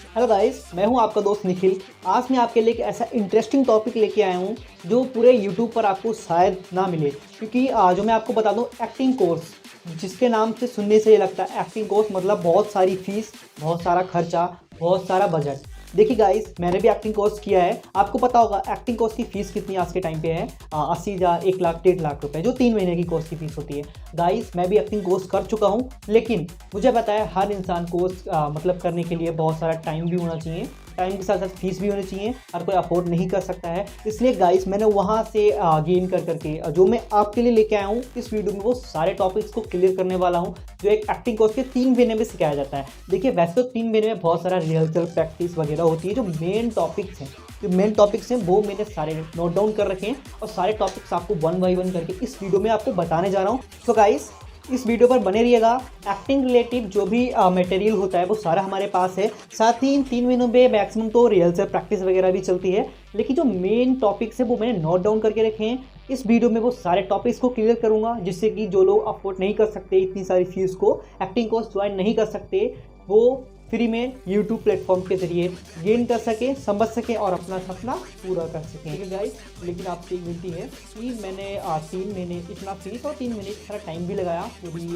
Hello guys, मैं हूं आपका दोस्त निखिल। आज मैं आपके लिए एक ऐसा इंटरेस्टिंग टॉपिक लेके आया हूं जो पूरे यूट्यूब पर आपको शायद ना मिले, क्योंकि जो मैं आपको बता दूं, एक्टिंग कोर्स, जिसके नाम से सुनने से ये लगता है एक्टिंग कोर्स मतलब बहुत सारी फीस, बहुत सारा खर्चा, बहुत सारा बजट। देखिए गाइस, मैंने भी एक्टिंग कोर्स किया है। आपको पता होगा एक्टिंग कोर्स की फ़ीस कितनी आज के टाइम पे है, 80,000, 1 लाख, 1.5 लाख रुपए, जो 3 महीने की कोर्स की फ़ीस होती है। गाइस, मैं भी एक्टिंग कोर्स कर चुका हूँ, लेकिन मुझे पता है हर इंसान कोर्स मतलब करने के लिए बहुत सारा टाइम भी होना चाहिए, टाइम के साथ साथ फीस भी होनी चाहिए। हर कोई अफोर्ड नहीं कर सकता है। इसलिए गाइस, मैंने वहाँ से गेन कर करके जो मैं आपके लिए लेके आया हूँ इस वीडियो में, वो सारे टॉपिक्स को क्लियर करने वाला हूँ जो एक एक्टिंग कोर्स के 3 महीने में सिखाया जाता है। देखिए, वैसे तो 3 महीने में बहुत सारा रिहर्सल, प्रैक्टिस वगैरह होती है। जो मेन टॉपिक्स हैं वो मैंने सारे नोट डाउन कर रखे हैं, और सारे टॉपिक्स आपको 1 बाई 1 करके इस वीडियो में आपको बताने जा रहा हूँ। तो गाइस, इस वीडियो पर बने रहिएगा। एक्टिंग रिलेटिव जो भी मटेरियल होता है वो सारा हमारे पास है। साथ ही इन 3 महीनों में मैक्सिमम तो रिहर्सल, प्रैक्टिस वगैरह भी चलती है, लेकिन जो मेन टॉपिक्स है वो मैंने नोट डाउन करके रखे हैं। इस वीडियो में वो सारे टॉपिक्स को क्लियर करूंगा, जिससे कि जो लोग अफोर्ड नहीं कर सकते इतनी सारी फीस को, एक्टिंग कोर्स ज्वाइन नहीं कर सकते, वो फ्री में यूट्यूब प्लेटफॉर्म के जरिए गेन कर सकें, समझ सकें और अपना सपना पूरा कर सकें। ठीक है गाइस, लेकिन आपसे एक विनती है कि मैंने 3 महीने इतना फीस और 3 महीने इतना टाइम भी लगाया, जो भी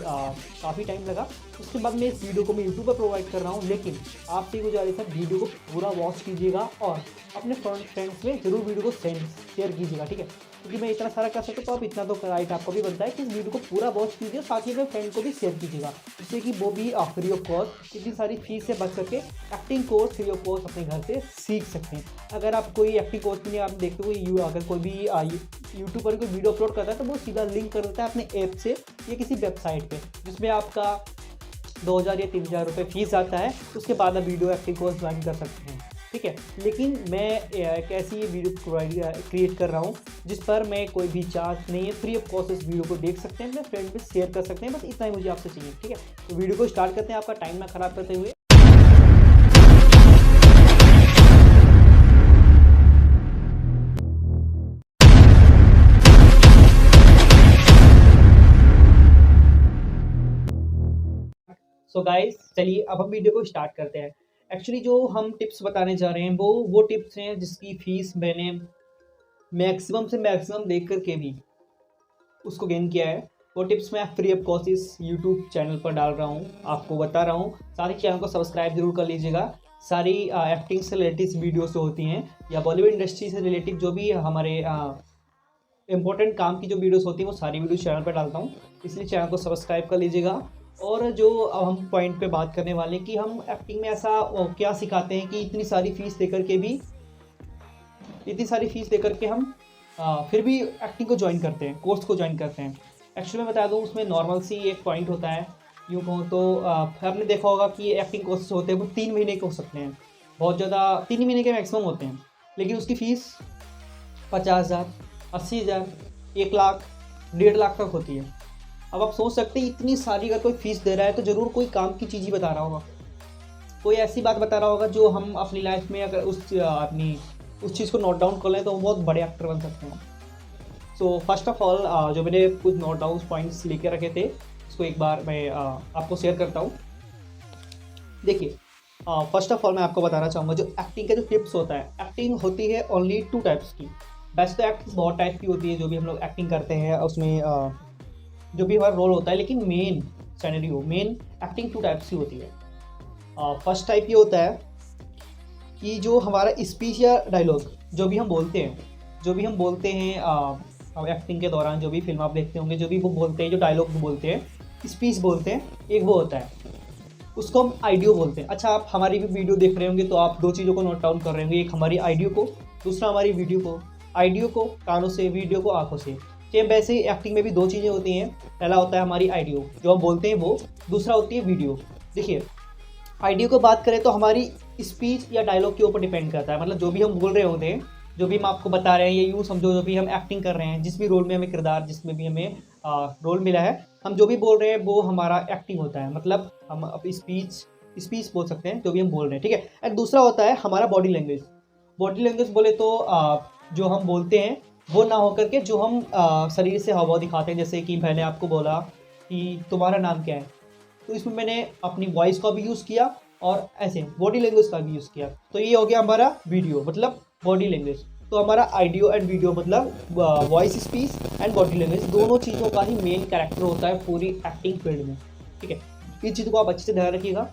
काफ़ी टाइम लगा। उसके बाद मैं इस वीडियो को मैं यूट्यूब पर प्रोवाइड कर रहा हूँ, लेकिन आपसे गुजारिश है वीडियो को पूरा वॉच कीजिएगा और अपने फ्रेंड्स में जरूर वीडियो को शेयर कीजिएगा। ठीक है, क्योंकि मैं इतना सारा कर सकता हूँ तो आप इतना तो राइट आपको भी बनता है कि इस वीडियो को पूरा वॉच कीजिए, साथ ही अपने फ्रेंड को भी शेयर कीजिएगा, जिससे कि वो भी फ्री ऑफ कॉस्ट इतनी सारी फीस से बच सके, acting course free of cost अपने घर से सीख सकते हैं। अगर आप कोई एक्टिंग कोर्स भी नहीं आप देखते हो, अगर कोई भी यूट्यूब पर कोई वीडियो अपलोड करता है तो वो सीधा लिंक कर देता है अपने ऐप से या किसी वेबसाइट पर, जिसमें आपका 2,000 या 3,000 रुपये फीस आता है। उसके बाद आप वीडियो एक्टिंग कोर्स ज्वाइन कर सकते हैं। ठीक है, लेकिन मैं एक ऐसी वीडियो क्रिएट कर रहा हूँ जिस पर मैं कोई भी चार्ज नहीं है, फ्री ऑफ कॉस्ट इस वीडियो को देख सकते हैं, अपने फ्रेंड में शेयर कर सकते हैं। बस इतना ही मुझे आपसे चाहिए। ठीक है, तो वीडियो को स्टार्ट करते हैं आपका टाइम ना खराब करते हुए। सो गाइस, चलिए अब हम वीडियो को स्टार्ट करते हैं। एक्चुअली जो हम टिप्स बताने जा रहे हैं वो टिप्स हैं जिसकी फीस मैंने मैक्सिमम से मैक्सिमम देख करके भी उसको गेन किया है। वो टिप्स मैं फ्री ऑफ कॉस्ट इस यूट्यूब चैनल पर डाल रहा हूँ, आपको बता रहा हूँ। साथ ही चैनल को सब्सक्राइब जरूर कर लीजिएगा। सारी एक्टिंग से रिलेटेड वीडियोस जो होती हैं या बॉलीवुड इंडस्ट्री से रिलेटेड जो भी हमारे इंपॉर्टेंट काम की जो वीडियोस होती हैं वो सारी वीडियो चैनल पर डालता हूँ, इसलिए चैनल को सब्सक्राइब कर लीजिएगा। और जो अब हम पॉइंट पे बात करने वाले हैं कि हम एक्टिंग में ऐसा क्या सिखाते हैं कि इतनी सारी फीस देकर के हम फिर भी एक्टिंग को ज्वाइन करते हैं, कोर्स को ज्वाइन करते हैं। एक्चुअली मैं बता दूं, उसमें नॉर्मल सी एक पॉइंट होता है। यूँ कहूँ तो आपने देखा होगा कि एक्टिंग कोर्सेज होते हैं वो 3 महीने के हो सकते हैं, बहुत ज़्यादा 3 महीने के मैक्सिमम होते हैं, लेकिन उसकी फ़ीस 50,000, 80,000, 1 लाख, 1.5 लाख तक होती है। अब आप सोच सकते हैं इतनी सारी अगर कोई फीस दे रहा है तो ज़रूर कोई काम की चीज़ ही बता रहा होगा, कोई ऐसी बात बता रहा होगा जो हम अपनी लाइफ में अगर उस चीज़ को नोट डाउन कर लें तो हम बहुत बड़े एक्टर बन सकते हैं। सो फर्स्ट ऑफ ऑल जो मैंने कुछ नोट डाउन पॉइंट्स लेके रखे थे उसको एक बार मैं आपको शेयर करता हूँ। देखिए, फर्स्ट ऑफ ऑल मैं आपको बताना चाहूँगा जो एक्टिंग का जो टिप्स होता है, एक्टिंग होती है ओनली 2 टाइप्स की। वैसे तो एक्टिंग बहुत टाइप की होती है, जो भी हम लोग एक्टिंग करते हैं उसमें जो भी हमारा रोल होता है, लेकिन मेन एक्टिंग 2 टाइप्स की होती है। फर्स्ट टाइप ये होता है कि जो हमारा स्पीच या डायलॉग जो भी हम बोलते हैं हम एक्टिंग के दौरान, जो भी फिल्म आप देखते होंगे, जो भी वो बोलते हैं, जो डायलॉग बोलते हैं, स्पीच बोलते हैं, एक वो होता है, उसको हम आइडियो बोलते हैं। अच्छा, आप हमारी भी वीडियो देख रहे होंगे तो आप 2 चीज़ों को नोट डाउन कर रहे होंगे, एक हमारी आइडियो को, दूसरा हमारी वीडियो को। आइडियो को कानों से, वीडियो को आँखों से। सेम वैसे ही एक्टिंग में भी 2 चीज़ें होती हैं। पहला होता है हमारी आइडियो जो हम बोलते हैं वो, दूसरा होती है वीडियो। देखिए, आइडियो को बात करें तो हमारी स्पीच या डायलॉग के ऊपर डिपेंड करता है, मतलब जो भी हम बोल रहे होते हैं, जो भी हम आपको बता रहे हैं, ये यूँ समझो जो भी हम एक्टिंग कर रहे हैं, जिस भी रोल में हमें किरदार, जिसमें भी हमें रोल मिला है, हम जो भी बोल रहे हैं वो हमारा एक्टिंग होता है। मतलब हम अब स्पीच बोल सकते हैं जो भी हम बोल रहे हैं। ठीक है, और दूसरा होता है हमारा बॉडी लैंग्वेज बोले तो जो हम बोलते हैं वो ना होकर के जो हम शरीर से हाव भाव दिखाते हैं। जैसे कि मैंने आपको बोला कि तुम्हारा नाम क्या है, तो इसमें मैंने अपनी वॉइस का भी यूज़ किया और ऐसे बॉडी लैंग्वेज का भी यूज़ किया। तो ये हो गया हमारा वीडियो मतलब बॉडी लैंग्वेज। तो हमारा ऑडियो एंड वीडियो मतलब voice speech and body language दोनों चीज़ों का ही मेन कैरेक्टर होता है पूरी एक्टिंग फील्ड में। ठीक है, इस चीज़ को आप अच्छे से ध्यान रखिएगा।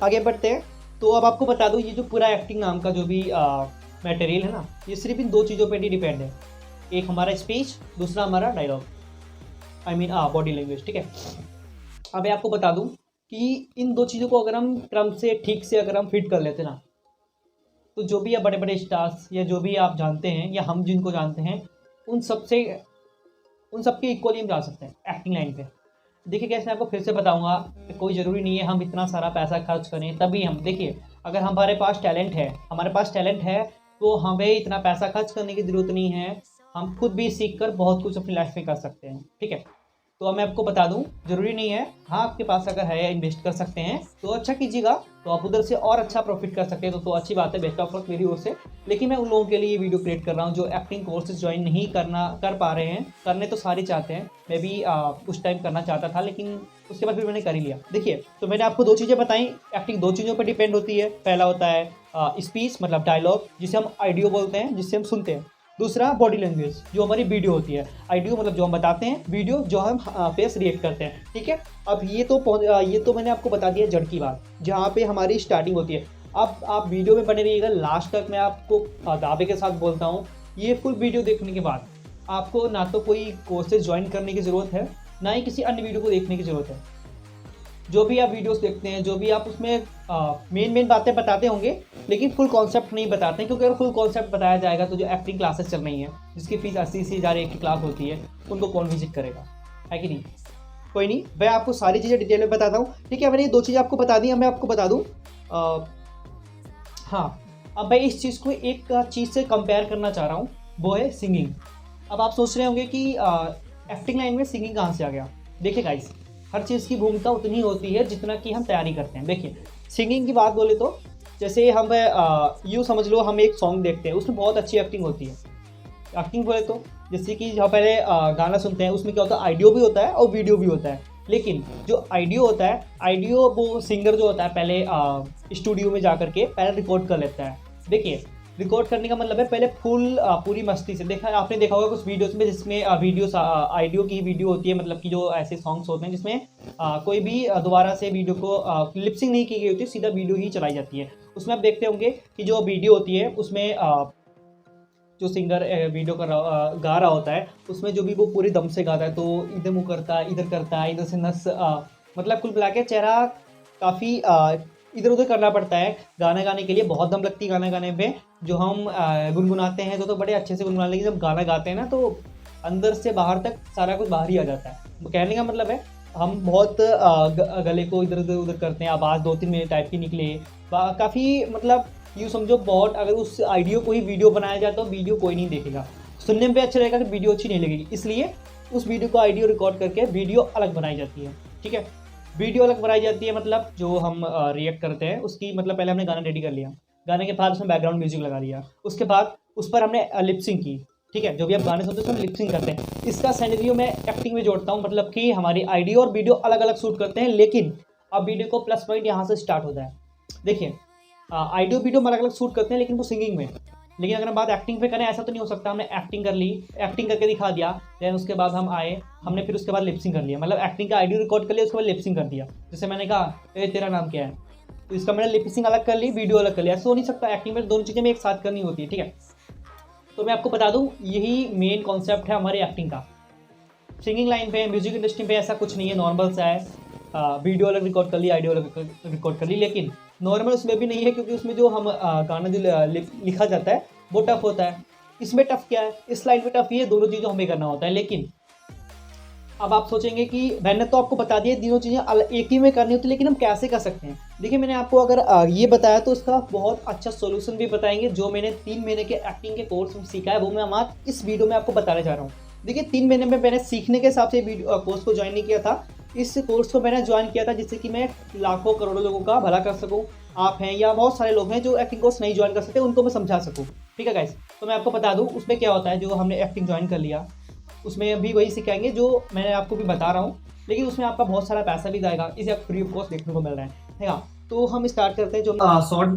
आगे बढ़ते हैं। तो अब आपको बता दूं, ये जो पूरा एक्टिंग नाम का जो भी मटेरियल है ना, ये सिर्फ इन दो चीज़ों पर ही डिपेंड है। एक हमारा स्पीच, दूसरा हमारा dialogue, I mean body language. ठीक है, अब मैं आपको बता दूं कि इन दो चीज़ों को अगर हम क्रम से ठीक से अगर हम फिट कर लेते ना, तो जो भी आप बड़े बड़े स्टार्स या जो भी आप जानते हैं या हम जिनको जानते हैं उन सबके इक्वली हम जा सकते हैं एक्टिंग लाइन पे। देखिए कैसे, आपको फिर से बताऊंगा कि कोई ज़रूरी नहीं है हम इतना सारा पैसा खर्च करें तभी हम, देखिए अगर हमारे पास टैलेंट है तो हमें इतना पैसा खर्च करने की ज़रूरत नहीं है। हम खुद भी सीख कर बहुत कुछ अपनी लाइफ में कर सकते हैं। ठीक है, तो अब मैं आपको बता दूं, ज़रूरी नहीं है, हाँ आपके पास अगर है इन्वेस्ट कर सकते हैं तो अच्छा कीजिएगा, तो आप उधर से और अच्छा प्रॉफिट कर सकते हैं तो अच्छी बात है, बेस्ट ऑफ लक मेरी ओर से। लेकिन मैं उन लोगों के लिए ये वीडियो क्रिएट कर रहा हूँ जो एक्टिंग कोर्सेज ज्वाइन नहीं कर पा रहे हैं। करने तो सारे चाहते हैं, मैं भी उस टाइम करना चाहता था लेकिन उसके बाद फिर मैंने कर ही लिया। देखिए, तो मैंने आपको दो चीज़ें बताई, एक्टिंग दो चीज़ों पर डिपेंड होती है। पहला होता है स्पीच मतलब डायलॉग जिसे हम ऑडियो बोलते हैं, जिससे हम सुनते हैं। दूसरा बॉडी लैंग्वेज जो हमारी वीडियो होती है, ऑडियो मतलब जो हम बताते हैं, वीडियो जो हम फेस रिएक्ट करते हैं। ठीक है, अब ये तो मैंने आपको बता दिया जड़ की बात, जहाँ पे हमारी स्टार्टिंग होती है। अब आप वीडियो में बने रहिएगा लास्ट तक। मैं आपको दावे के साथ बोलता हूँ, ये फुल वीडियो देखने के बाद आपको ना तो कोई कोर्सेज ज्वाइन करने की ज़रूरत है, ना ही किसी अन्य वीडियो को देखने की ज़रूरत है। जो भी आप वीडियोस देखते हैं, जो भी आप उसमें मेन बातें बताते होंगे लेकिन फुल कॉन्सेप्ट नहीं बताते हैं, क्योंकि अगर फुल कॉन्सेप्ट बताया जाएगा तो जो एक्टिंग क्लासेस चल रही हैं जिसकी फीस 80 हज़ार एक की क्लास होती है, उनको कौन विजिट करेगा, है कि नहीं। कोई नहीं, मैं आपको सारी चीज़ें डिटेल में बताता हूँ। ठीक है, मैंने ये दो चीज़ें आपको बता दी। अब मैं आपको बता दूँ, हाँ अब मैं इस चीज़ को एक चीज़ से कंपेयर करना चाह रहा हूँ, वो है सिंगिंग। अब आप सोच रहे होंगे कि एक्टिंग लाइन में सिंगिंग कहाँ से आ गया। देखिए गाइस, हर चीज़ की भूमिका उतनी होती है जितना कि हम तैयारी करते हैं। देखिए सिंगिंग की बात बोले तो जैसे हम यूँ समझ लो, हम एक सॉन्ग देखते हैं उसमें बहुत अच्छी एक्टिंग होती है। एक्टिंग बोले तो जैसे कि जहाँ पहले गाना सुनते हैं उसमें क्या होता है, ऑडियो भी होता है और वीडियो भी होता है। लेकिन जो ऑडियो होता है, ऑडियो वो सिंगर जो होता है पहले स्टूडियो में जा करके पहले रिकॉर्ड कर लेता है। देखिए रिकॉर्ड करने का मतलब है पहले फुल पूरी मस्ती से। आपने देखा होगा कुछ वीडियोस में जिसमें वीडियोस ऑडियो की वीडियो होती है, मतलब कि जो ऐसे सॉन्ग्स होते हैं जिसमें कोई भी दोबारा से वीडियो को लिपसिंग नहीं की गई होती, सीधा वीडियो ही चलाई जाती है। उसमें आप देखते होंगे कि जो वीडियो होती है उसमें जो सिंगर वीडियो गा रहा होता है उसमें जो भी वो पूरे दम से गाता है, तो इधर मुँह करता है, इधर करता है, इधर से नस मतलब कुल मिला के चेहरा काफ़ी इधर उधर करना पड़ता है गाना गाने के लिए। बहुत दम लगती है गाना गाने पे। जो हम गुनगुनाते हैं तो बड़े अच्छे से गुनगुना, लेकिन जब गाना गाते हैं ना तो अंदर से बाहर तक सारा कुछ बाहर ही आ जाता है। कहने का मतलब है हम बहुत गले को इधर उधर उधर करते हैं, आवाज़ 2-3 मिनट टाइप की निकले, काफ़ी मतलब यूँ समझो बहुत। अगर उस आइडियो को ही वीडियो बनाया जाए तो वीडियो कोई नहीं देखेगा, सुनने में भी अच्छा रहेगा कि वीडियो अच्छी नहीं लगेगी। इसलिए उस वीडियो को ऑडियो रिकॉर्ड करके वीडियो अलग बनाई जाती है। ठीक है, वीडियो अलग बनाई जाती है मतलब जो हम रिएक्ट करते हैं उसकी, मतलब पहले हमने गाना रेडी कर लिया, गाने के बाद उसमें बैकग्राउंड म्यूजिक लगा लिया, उसके बाद उस पर हमने लिपसिंग की। ठीक है, जो भी आप गाने सुनते हैं उसमें लिपसिंग करते हैं। इसका सिनेरियो मैं एक्टिंग में जोड़ता हूँ, मतलब कि हमारी ऑडियो और वीडियो अलग अलग शूट करते हैं, लेकिन अब वीडियो को प्लस पॉइंट यहाँ से स्टार्ट होता है। देखिए ऑडियो वीडियो हम अलग अलग शूट करते हैं लेकिन वो सिंगिंग में। लेकिन अगर हम बात एक्टिंग पे करें, ऐसा तो नहीं हो सकता हमने एक्टिंग कर ली, एक्टिंग करके दिखा दिया, देन उसके बाद हम आए, हमने फिर उसके बाद लिपसिंग कर लिया, मतलब एक्टिंग का ऑडियो रिकॉर्ड कर लिया, उसके बाद लिपसिंग कर दिया। जैसे मैंने कहा तेरा नाम क्या है, तो इसका मैंने लिपसिंग अलग कर ली, वीडियो अलग कर लिया। ऐसा हो नहीं सकता, एक्टिंग में दोनों चीज़ें में एक साथ करनी होती है। ठीक है, तो मैं आपको बता दूँ यही मेन कॉन्सेप्ट है हमारी एक्टिंग का। सिंगिंग लाइन पे, म्यूजिक इंडस्ट्री पे ऐसा कुछ नहीं है, नॉर्मल सा है। वीडियो अलग रिकॉर्ड कर ली, ऑडियो अलग रिकॉर्ड कर ली, लेकिन नॉर्मल उसमें भी नहीं है, क्योंकि उसमें जो हम गाना जो लिखा जाता है वो टफ होता है। इसमें टफ क्या है, इस लाइन में टफ ये दोनों चीज़ों हमें करना होता है। लेकिन अब आप सोचेंगे कि मैंने तो आपको बता दिया तीनों चीज़ें एक ही में करनी होती है, लेकिन हम कैसे कर सकते हैं। देखिए मैंने आपको अगर ये बताया तो इसका बहुत अच्छा सोल्यूशन भी बताएंगे, जो मैंने 3 महीने के एक्टिंग के कोर्स में सीखा है वो मैं आज इस वीडियो में आपको बताने जा रहा हूँ। देखिए 3 महीने में मैंने सीखने के हिसाब से कोर्स को ज्वाइन नहीं किया था, इस कोर्स को मैंने ज्वाइन किया था जिससे कि मैं लाखों करोड़ों लोगों का भला कर सकूँ। आप हैं या बहुत सारे लोग हैं जो एक्टिंग कोर्स नहीं ज्वाइन कर सकते, उनको मैं समझा सकूँ। ठीक है गाइस, तो मैं आपको बता दूँ उसमें क्या होता है। जो हमने एक्टिंग ज्वाइन कर लिया उसमें भी वही सिखाएंगे जो मैंने आपको भी बता रहा हूँ, लेकिन उसमें आपका बहुत सारा पैसा भी जाएगा, इसे आप फ्री ऑफ कॉस्ट देखने को मिल रहा है ना। तो तो हम स्टार्ट करते हैं। जो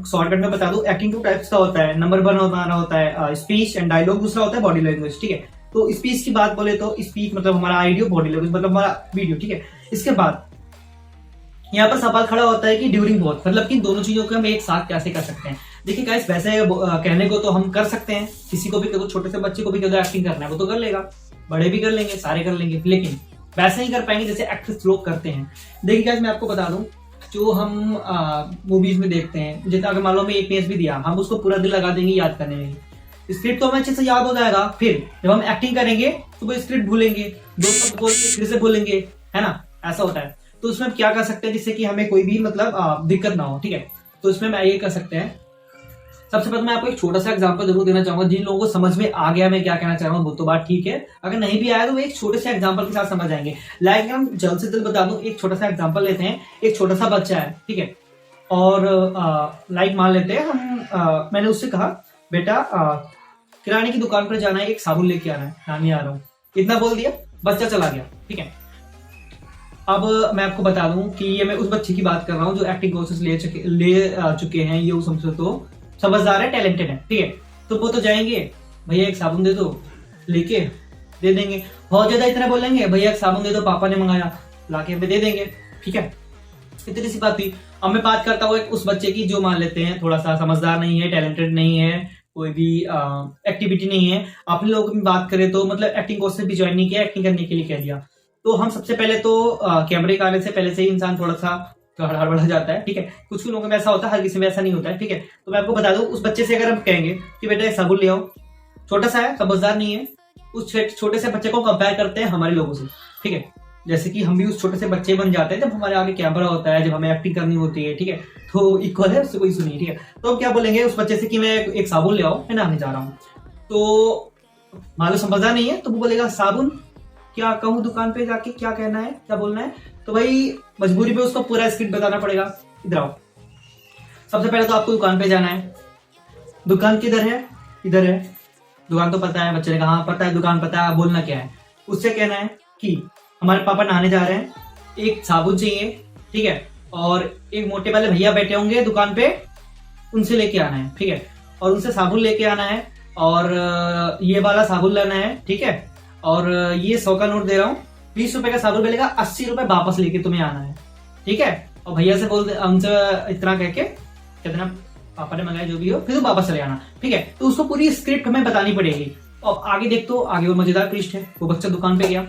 शॉर्टकट में बता दूं, एक्टिंग 2 टाइप्स का होता है। नंबर 1 होता है स्पीच एंड डायलॉग, दूसरा होता है बॉडी लैंग्वेज। ठीक है, तो स्पीच की बात बोले तो स्पीच मतलब हमारा आइडियो, बॉडी लैंग्वेज मतलब हमारा वीडियो। ठीक है, इसके बाद यहाँ पर सवाल खड़ा होता है कि ड्यूरिंग बोथ, मतलब कि दोनों चीजों को हम एक साथ कैसे कर सकते हैं। देखिए गाइस, वैसे कहने को तो हम कर सकते हैं, किसी को भी कहो, छोटे से बच्चे को भी कहो एक्टिंग करना है वो तो कर लेगा, बड़े भी कर लेंगे, सारे कर लेंगे, लेकिन वैसे नहीं कर पाएंगे जैसे एक्ट्रेस लोग करते हैं। देखिए गाइस, मैं आपको बता दूं, जो हम मूवीज में देखते हैं, जैसे अगर मान लो हमें एक पेज भी दिया, हम उसको पूरा दिल लगा देंगे याद करने में, स्क्रिप्ट तो हमें अच्छे से याद हो जाएगा, फिर जब हम एक्टिंग करेंगे तो वो स्क्रिप्ट भूलेंगे, दो शब्द बोल के फिर से भूलेंगे, है ना, ऐसा होता है। तो उसमें हम क्या कर सकते हैं जिससे कि हमें कोई भी मतलब दिक्कत ना हो। ठीक है, तो इसमें मैं ये कर सकते हैं, सबसे पहले मैं आपको एक छोटा सा एग्जांपल जरूर देना चाहूंगा। जिन लोगों को समझ में आ गया मैं क्या कहना चाह रहा हूँ वो तो बात ठीक है, अगर नहीं भी आया तो वो एक छोटे से एग्जांपल के साथ समझ आएंगे। लाइक हम जल्द से जल्द बता दूं, एक छोटा सा एग्जांपल लेते हैं। एक छोटा सा बच्चा है, ठीक है, और लाइक मान लेते हैं हम, मैंने उससे कहा बेटा किराने की दुकान पर जाना है, एक साबुन लेके आना है, नानी आ रहा हूँ, इतना बोल दिया, बच्चा चला गया। ठीक है, अब मैं आपको बता दूं कि ये मैं उस बच्चे की बात कर रहा हूँ जो एक्टिंग कोर्सेज ले चुके हैं, ये समझो तो समझदार है, टैलेंटेड है। ठीक है, तो वो तो जाएंगे, भैया एक साबुन दे दो, लेके दे देंगे। बहुत ज्यादा इतना बोलेंगे, भैया एक साबुन दे दो, पापा ने मंगाया, लाके हमें दे देंगे। ठीक है, इतनी सी बात थी। अब मैं बात करता हूँ उस बच्चे की जो मान लेते हैं थोड़ा सा समझदार नहीं है, टैलेंटेड नहीं है, कोई भी एक्टिविटी नहीं है। अपने लोगों की बात करें तो मतलब एक्टिंग कोर्सेज भी ज्वाइन नहीं किया, एक्टिंग करने के लिए कह दिया। तो हम सबसे पहले तो कैमरे के आने से पहले से ही इंसान थोड़ा सा हड़बड़ा जाता है। ठीक है, कुछ लोगों में ऐसा होता है, हर किसी में ऐसा नहीं होता है। ठीक है, तो मैं आपको बता दूं, उस बच्चे से अगर हम कहेंगे कि बेटा एक साबुन ले आओ, छोटा सा है, समझदार नहीं है, उस छोटे से बच्चे को कंपेयर करते हैं हमारे लोगों से। ठीक है, जैसे कि हम भी उस छोटे से बच्चे बन जाते हैं जब हमारे आगे कैमरा होता है, जब हमें एक्टिंग करनी होती है। ठीक है, तो इक्वल है, उससे कोई इशू नहीं। ठीक है, तो हम क्या बोलेंगे उस बच्चे से कि मैं एक साबुन ले आओ, मैं नहाने जा रहा हूँ। तो मान लो समझदार नहीं है तो वो बोलेगा साबुन, क्या कहूँ दुकान पे जाके, क्या कहना है, क्या बोलना है। तो भाई मजबूरी में उसको पूरा स्क्रिप्ट बताना पड़ेगा। इधर आओ, सबसे पहले तो आपको दुकान पे जाना है। दुकान किधर है? इधर है। दुकान तो पता है, बच्चे ने कहा हाँ पता है, दुकान पता है, बोलना क्या है? उससे कहना है कि हमारे पापा नहाने जा रहे हैं, एक साबुन चाहिए, ठीक है, और एक मोटे वाले भैया बैठे होंगे दुकान पे, उनसे लेके आना है। ठीक है, और उनसे साबुन लेके आना है, और ये वाला साबुन लेना है। ठीक है, और ये 100 का नोट दे रहा हूँ, 20 रुपए का साबुन मिलेगा, 80 रुपए वापस लेके तुम्हें आना है। ठीक है, और भैया से बोल दे, उनसे इतना कह के कितना पापा ने मंगाया जो भी हो, फिर तो वापस चले आना। ठीक है, तो उसको पूरी स्क्रिप्ट हमें बतानी पड़ेगी। और आगे देख तो आगे और मजेदार ट्विस्ट है। वो बच्चा दुकान पे गया,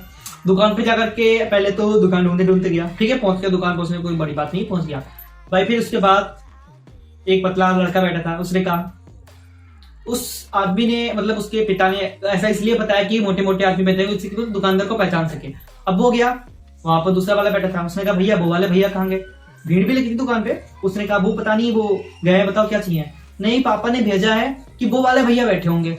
दुकान पे जाकर के पहले तो दुकान ढूंढते ढूंढते गया। ठीक है, पहुंच गया दुकान, पहुंचने कोई बड़ी बात नहीं, पहुंच गया भाई। फिर उसके बाद एक पतला लड़का बैठा था, उसने कहा, उस आदमी ने मतलब उसके पिता ने ऐसा इसलिए बताया कि मोटे मोटे आदमी बैठे हैं तो दुकानदार को पहचान सके। अब वो गया, वहां पर दूसरा वाला बैठा था, उसने कहा भैया वो वाले भैया कहाँ गए? भीड़ भी लगी थी दुकान पे। उसने कहा वो पता नहीं, वो गए, बताओ क्या चाहिए? नहीं, पापा ने भेजा है कि वो वाले भैया बैठे होंगे।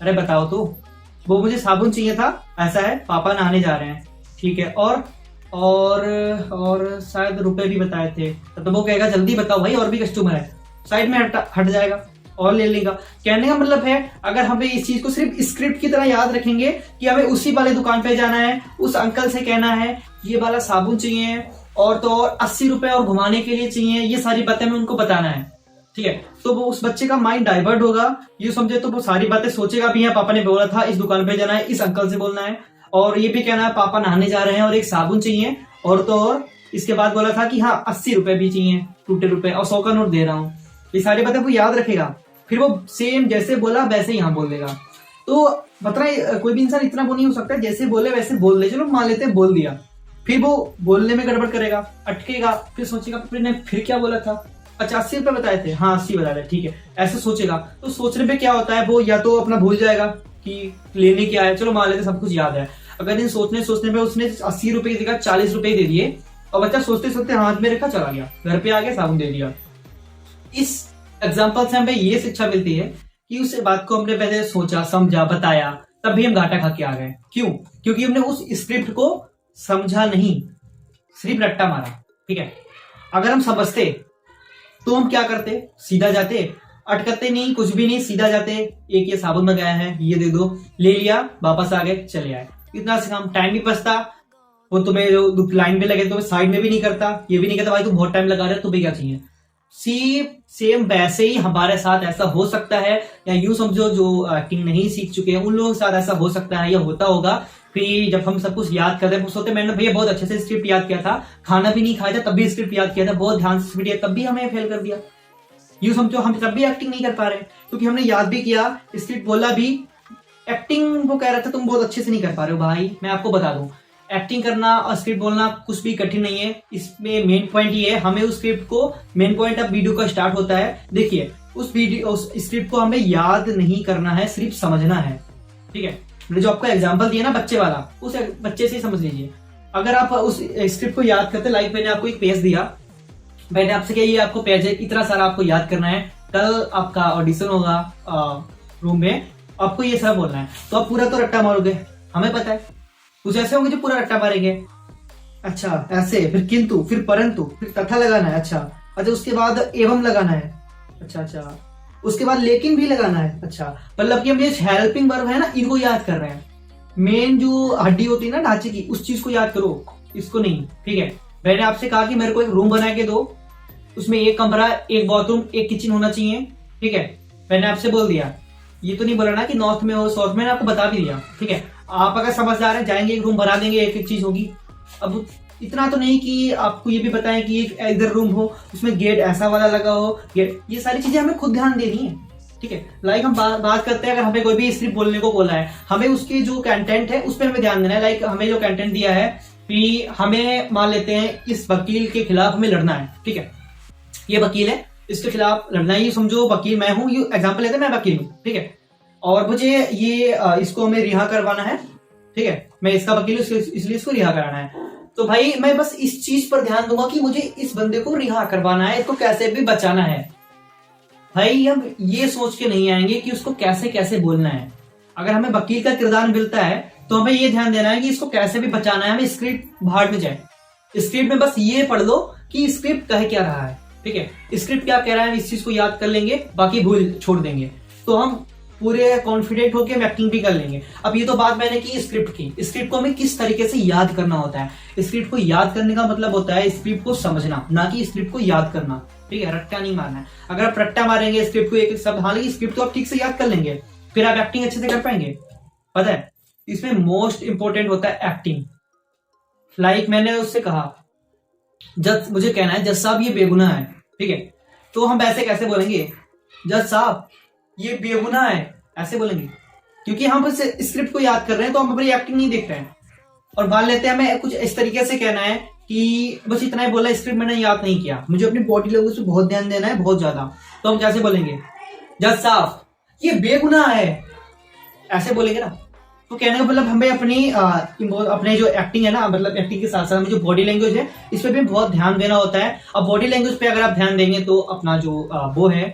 अरे बताओ तो, वो मुझे साबुन चाहिए था, ऐसा है, पापा नहाने जा रहे हैं। ठीक है, और शायद रुपए भी बताए थे। तो वो कहेगा जल्दी बताओ भाई, और भी कस्टमर है। साइड में हट जाएगा और ले लेगा। कहने का मतलब है, अगर हमें इस चीज को सिर्फ स्क्रिप्ट की तरह याद रखेंगे कि हमें उसी वाले दुकान पे जाना है, उस अंकल से कहना है ये वाला साबुन चाहिए, और तो और 80 रुपए और घुमाने के लिए चाहिए, ये सारी बातें हमें उनको बताना है। ठीक है, तो वो उस बच्चे का माइंड डाइवर्ट होगा, ये समझे तो वो सारी बातें सोचेगा भी है, पापा ने बोला था इस दुकान पे जाना है, इस अंकल से बोलना है, और ये भी कहना है पापा नहाने जा रहे हैं और एक साबुन चाहिए, और तो और इसके बाद बोला था कि हाँ 80 रुपए भी चाहिए, टूटे रुपए, और 100 का नोट दे रहा हूँ। ये सारी बातें वो याद रखेगा, फिर वो सेम जैसे बोला वैसे यहाँ बोल देगा। तो मतलब कोई भी इंसान इतना वो नहीं हो सकता, जैसे बोले वैसे बोल दे। चलो मान लेते हैं बोल दिया, फिर वो बोलने में गड़बड़ करेगा, अटकेगा, फिर सोचेगा फिर क्या बोला था, 85 रुपए बताए थे, हाँ 80 बताए थे, ठीक है, ऐसे सोचेगा। तो सोचने पे क्या होता है, वो या तो अपना भूल जाएगा कि लेने क्या है, चलो मान लेते सब कुछ याद है। अगर इन सोचने पे उसने 80 रुपए की जगह 40 रुपए दे दिए, और बच्चा सोचते सोचते हाथ में रखा, चला गया, घर पे आ गया, साबुन दे दिया। इस एग्जाम्पल से हमें ये शिक्षा मिलती है कि उस बात को हमने पहले सोचा, समझा, बताया, तब भी हम घाटा खा के आ गए। क्यों? क्योंकि हमने उस स्क्रिप्ट को समझा नहीं, सिर्फ रट्टा मारा। ठीक है, अगर हम समझते तो हम क्या करते, सीधा जाते, अटकते नहीं, कुछ भी नहीं, सीधा जाते, एक ये साबुन मंगाया है, ये दे दो, ले लिया, वापस आ गए, चले आए। इतना से काम, टाइम भी बचता। वो तुम्हें जो लाइन में लगे तो साइड में भी नहीं करता, ये भी नहीं कहता भाई तुम बहुत टाइम लगा रहे हो, तुम्हें क्या चाहिए। सेम वैसे ही हमारे साथ ऐसा हो सकता है, या यूं समझो जो एक्टिंग नहीं सीख चुके हैं उन लोगों के साथ ऐसा हो सकता है या होता होगा कि जब हम सब कुछ याद करते हैं सोते मैंने भैया बहुत अच्छे से स्क्रिप्ट याद किया था, खाना भी नहीं खाया था तब भी स्क्रिप्ट याद किया था, बहुत ध्यान से स्क्रिप्ट तब भी हमें फेल कर दिया। यूं समझो हम तब भी एक्टिंग नहीं कर पा रहे क्योंकि हमने याद भी किया, स्क्रिप्ट बोला भी, एक्टिंग वो कह रहा था तुम बहुत अच्छे से नहीं कर पा रहे हो। भाई मैं आपको बता दूं, एक्टिंग करना और स्क्रिप्ट बोलना कुछ भी कठिन नहीं है। इसमें मेन पॉइंट ये है, हमें उस स्क्रिप्ट को, मेन पॉइंट अब वीडियो का स्टार्ट होता है, देखिए उस स्क्रिप्ट को हमें याद नहीं करना है, सिर्फ समझना है। ठीक है, मैंने जो आपका एग्जांपल दिया ना बच्चे वाला, उस बच्चे से समझ लीजिए। अगर आप उस स्क्रिप्ट को याद करते, लाइक मैंने आपको एक पेज दिया, मैंने आपसे क्या ये आपको पेज है, इतना सारा आपको याद करना है, कल आपका ऑडिशन होगा रूम में, आपको ये सब बोलना है, तो आप पूरा तो रट्टा मारोगे, हमें पता है। कुछ ऐसे होंगे जो पूरा रट्टा मारेंगे, अच्छा ऐसे, फिर किंतु, फिर परंतु, फिर तथा लगाना है, अच्छा अच्छा, उसके बाद एवं लगाना है, अच्छा अच्छा, उसके बाद लेकिन भी लगाना है, अच्छा, मतलब कि हम ये हेल्पिंग वर्ब है ना, इनको याद कर रहे हैं। मेन जो हड्डी होती है ना ढांचे की, उस चीज को याद करो, इसको नहीं। ठीक है, मैंने आपसे कहा कि मेरे को एक रूम बना के दो, उसमें एक कमरा, एक बाथरूम, एक किचन होना चाहिए। ठीक है, मैंने आपसे बोल दिया, ये तो नहीं बोला ना कि नॉर्थ में हो साउथ में, मैंने आपको बता भी दिया। ठीक है, आप अगर समझदार हैं जाएंगे एक रूम बना देंगे, एक एक चीज होगी। अब इतना तो नहीं कि आपको ये भी बताएं कि एक इधर रूम हो, उसमें गेट ऐसा वाला लगा हो, गेट, ये सारी चीजें हमें खुद ध्यान देनी है। ठीक है, लाइक हम बात करते हैं, अगर हमें कोई भी स्क्रिप्ट बोलने को बोला है, हमें उसके जो कंटेंट है उस पर हमें ध्यान देना है। लाइक हमें जो कंटेंट दिया है कि हमें मान लेते हैं इस वकील के खिलाफ हमें लड़ना है। ठीक है, ये वकील है, इसके खिलाफ लड़ना है, ये समझो वकील मैं हूं, ये एग्जाम्पल लेते हैं, मैं वकील हूं। ठीक है, और मुझे ये इसको हमें रिहा करवाना है। ठीक है, मैं इसका वकील हूं, इसलिए इसको रिहा कराना है। तो भाई मैं बस इस चीज पर ध्यान दूंगा कि मुझे इस बंदे को रिहा करवाना है, इसको कैसे भी बचाना है। भाई हम ये सोच के नहीं आएंगे कि उसको कैसे कैसे बोलना है। अगर हमें वकील का किरदार मिलता है तो हमें ये ध्यान देना है कि इसको कैसे भी बचाना है, हमें स्क्रिप्ट भाड़ में जाए, स्क्रिप्ट में बस ये पढ़ लो कि स्क्रिप्ट कह क्या रहा है। ठीक है, स्क्रिप्ट क्या कह रहा है, इस चीज को याद कर लेंगे, बाकी भूल छोड़ देंगे, तो हम पूरे कॉन्फिडेंट होकर हम एक्टिंग भी कर लेंगे। अब ये तो बात मैंने की स्क्रिप्ट की, स्क्रिप्ट को हमें किस तरीके से याद करना होता है। स्क्रिप्ट को याद करने का मतलब होता है स्क्रिप्ट को समझना, ना कि स्क्रिप्ट को याद करना। ठीक है, रट्टा नहीं मारना है। अगर आप रट्टा मारेंगे स्क्रिप्ट को एक एक शब्द, हालांकि स्क्रिप्ट तो आप ठीक से याद कर लेंगे, फिर आप एक्टिंग अच्छे से कर पाएंगे। पता है, इसमें मोस्ट इंपॉर्टेंट होता है एक्टिंग। लाइक मैंने उससे कहा, जज, मुझे कहना है जज साहब ये बेगुनाह है। ठीक है, तो हम वैसे कैसे बोलेंगे, जज साहब ये बेगुनाह है, ऐसे बोलेंगे, क्योंकि हम बस स्क्रिप्ट को याद कर रहे हैं, तो हम अपनी एक्टिंग नहीं देख रहे हैं। और मान लेते हैं हमें कुछ इस तरीके से कहना है कि बस इतना ही बोला, स्क्रिप्ट मैंने याद नहीं किया, मुझे अपनी बॉडी लैंग्वेज पे बहुत ध्यान देना है, बहुत ज्यादा, तो हम कैसे बोलेंगे, जज साहब ये बेगुनाह है, ऐसे बोलेंगे ना। तो कहने का मतलब हमें अपने जो एक्टिंग है ना, मतलब एक्टिंग के साथ साथ हमें जो बॉडी लैंग्वेज है इस पर भी बहुत ध्यान देना होता है। अब बॉडी लैंग्वेज पे अगर आप ध्यान देंगे तो अपना जो वो है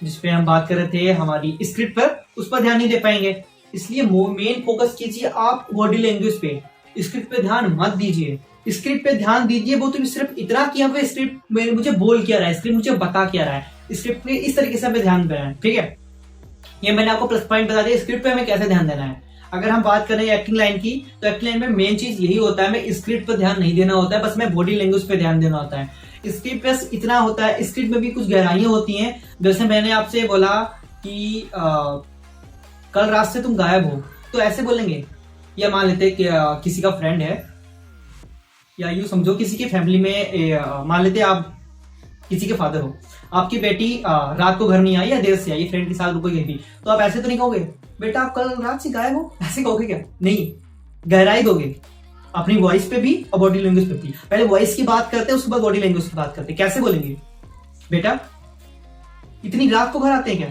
जिसपे हम बात कर रहे थे हमारी स्क्रिप्ट पर, उस पर ध्यान नहीं दे पाएंगे। इसलिए मेन फोकस कीजिए आप बॉडी लैंग्वेज पे, स्क्रिप्ट पे ध्यान मत दीजिए। स्क्रिप्ट पे ध्यान दीजिए, वो तो सिर्फ इतना कि यहाँ स्क्रिप्ट में मुझे बोल क्या रहा है, स्क्रिप्ट मुझे बता क्या रहा है, स्क्रिप्ट पे इस तरीके से हमें ध्यान देना है। ठीक है, ये मैंने आपको प्लस पॉइंट बता दिया, स्क्रिप्ट पे हमें कैसे ध्यान देना है। अगर हम बात करें एक्टिंग लाइन की, तो एक्टिंग लाइन में मेन चीज यही होता है, हमें स्क्रिप्ट पर ध्यान नहीं देना होता है, बस हमें बॉडी लैंग्वेज पे ध्यान देना होता है। स्क्रिप्ट बस इतना होता है, स्क्रिप्ट में भी कुछ गहराइयां होती हैं। जैसे मैंने आपसे बोला कि कल रात से तुम गायब हो, तो ऐसे बोलेंगे। या मान लेते कि किसी का फ्रेंड है, या यूं समझो किसी की फैमिली में, मान लेते आप किसी के फादर हो, आपकी बेटी रात को घर नहीं आई या देर से आई, फ्रेंड के साथ रुको गई थी, तो आप ऐसे तो नहीं कहोगे बेटा आप कल रात से गायब हो, ऐसे कहोगे क्या? नहीं, गहराई दोगे अपनी वॉइस पे भी और बॉडी लैंग्वेज पे भी। पहले वॉइस की बात करते हैं, उसके बाद बॉडी लैंग्वेज की बात करते हैं। कैसे बोलेंगे, बेटा इतनी रात को घर आते हैं क्या?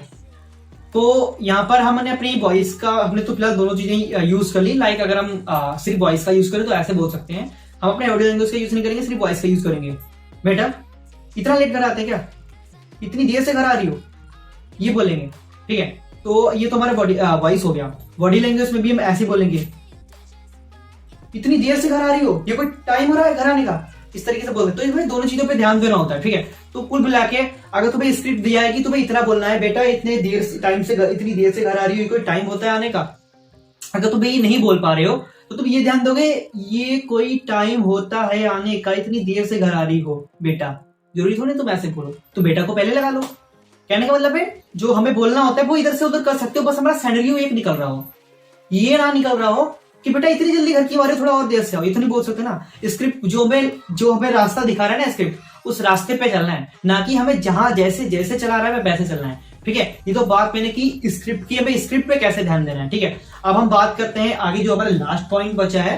तो यहाँ पर हमने अपनी वॉइस का, हमने तो फिलहाल दोनों चीजें यूज कर ली। लाइक अगर हम सिर्फ वॉइस का यूज करें तो ऐसे बोल सकते हैं, हम अपने ऑडियो लैंग्वेज का यूज नहीं करेंगे, सिर्फ वॉइस का यूज करेंगे। बेटा इतना लेट घर आते हैं क्या, इतनी देर से घर आ रही हो, ये बोलेंगे। ठीक है, तो ये तो हमारा बॉडी वॉइस हो गया। बॉडी लैंग्वेज में भी हम ऐसे बोलेंगे, इतनी देर से घर आ रही हो, ये कोई टाइम हो रहा है घर आने का, इस तरीके से बोलते। तो इसमें दोनों चीजों पे ध्यान देना होता है। ठीक है, तो कुल मिला के अगर तुम्हें स्क्रिप्ट दिया है कि तुम्हें इतना बोलना है, बेटा इतने देर से टाइम से इतनी देर से घर आ रही हो, कोई टाइम होता है आने का। अगर तुम्हें ये नहीं बोल पा रहे हो तो तुम ये ध्यान दोगे, ये कोई टाइम होता है आने का, इतनी देर से घर आ रही हो बेटा, जरूरी थोड़ी तुम ऐसे बोलो, तो बेटा को पहले लगा लो। कहने का मतलब है जो हमें बोलना होता है वो इधर से उधर कर सकते हो, बस हमारा सिनेरियो एक निकल रहा हो, ये ना निकल रहा हो कि बेटा इतनी जल्दी घर की बारी, थोड़ा और देर से आओ, इतनी बोल सकते ना। स्क्रिप्ट जो हमें रास्ता दिखा रहा है ना स्क्रिप्ट, उस रास्ते पे चलना है, ना कि हमें जहां जैसे जैसे चला रहा है वैसे चलना है। ठीक है, ये तो बात मैंने की स्क्रिप्ट की, हमें स्क्रिप्ट पे कैसे ध्यान देना है। ठीक है, अब हम बात करते हैं आगे जो हमारा लास्ट पॉइंट बचा है,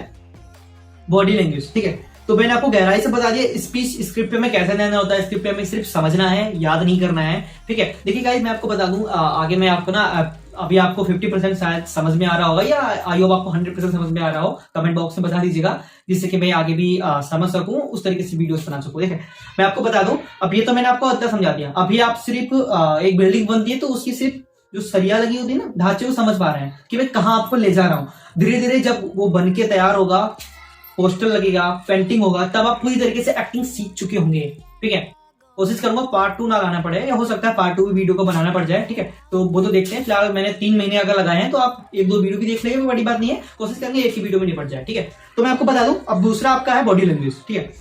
बॉडी लैंग्वेज। ठीक है, तो मैंने आपको गहराई से बता दिया स्पीच स्क्रिप्ट पे में कैसे देना होता है। स्क्रिप्ट पे हमें सिर्फ समझना है, याद नहीं करना है। ठीक है, देखिए गाइस मैं आपको बता दूं, आगे मैं आपको ना अभी आपको 50% शायद समझ में आ रहा होगा, या आई होप आपको 100% समझ में आ रहा हो। कमेंट बॉक्स में बता दीजिएगा, जिससे कि मैं आगे भी समझ सकूं, उस तरीके से वीडियोस बना सकूं। देखिए मैं आपको बता दूं, अब ये तो मैंने आपको अद्धा समझा दिया। अभी आप सिर्फ एक बिल्डिंग बनती है तो उसकी सिर्फ जो सरिया लगी होती है ना, ढांचे को समझ पा रहे हैं कि मैं कहां आपको ले जा रहा हूं। धीरे धीरे जब वो बन के तैयार होगा, पोस्टर लगेगा, पेंटिंग होगा, तब आप पूरी तरीके से एक्टिंग सीख चुके होंगे। ठीक है, कोशिश करूंगा पार्ट 2 ना लाना पड़े, या हो सकता है पार्ट 2 भी वीडियो को बनाना पड़ जाए। ठीक है, तो वो तो देखते हैं। फिलहाल मैंने 3 महीने अगर लगाए हैं तो आप 1-2 वीडियो भी देख लेंगे, बड़ी बात नहीं है। कोशिश करेंगे एक ही वीडियो में निपट जाए। ठीक है, तो मैं आपको बता दूं, अब दूसरा आपका है बॉडी लैंग्वेज। ठीक है,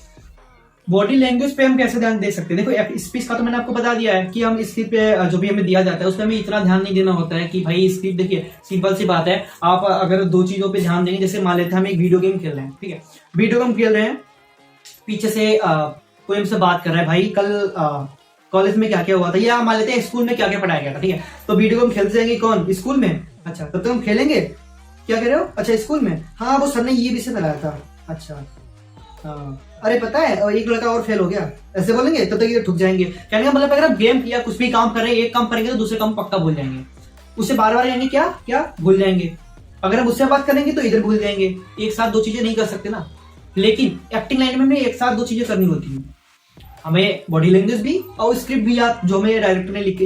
बॉडी लैंग्वेज पे हम कैसे ध्यान दे सकते हैं। देखो स्पीच का तो मैंने आपको बता दिया है कि हम स्क्रिप्ट पे जो भी हमें दिया जाता है उस पर हमें इतना ध्यान नहीं देना होता है कि भाई स्क्रिप्ट, देखिए सिंपल सी बात है, आप अगर 2 चीजों पे ध्यान देंगे, जैसे मान लेते हैं हम एक वीडियो गेम खेल रहे हैं। ठीक है, वीडियो गेम खेल रहे हैं, पीछे से कोई हमसे बात कर रहा है, भाई कल कॉलेज में क्या क्या हुआ था, या मान लेते हैं स्कूल में क्या क्या पढ़ाया गया था। ठीक है, तो वीडियो गेम खेलते जाएंगे, कौन, स्कूल में। अच्छा, तब तक हम खेलेंगे, क्या कह रहे हो, अच्छा स्कूल में, हाँ वो सर ने ये विषय पढ़ाया था, अच्छा हाँ, अरे पता है और एक लड़का और फेल हो गया, ऐसे बोलेंगे, तब तक ये ठुक जाएंगे। कहने का मतलब अगर आप गेम या कुछ भी काम कर रहे हैं, एक काम करेंगे तो दूसरे काम पक्का भूल जाएंगे, उससे बार बार आएंगे, क्या क्या भूल जाएंगे। अगर हम उससे बात करेंगे तो इधर भूल जाएंगे। एक साथ 2 चीजें नहीं कर सकते ना, लेकिन एक्टिंग लाइन में हमें एक साथ 2 चीजें करनी होती है। हमें बॉडी लैंग्वेज भी और स्क्रिप्ट भी याद, जो हमें डायरेक्टर ने लिख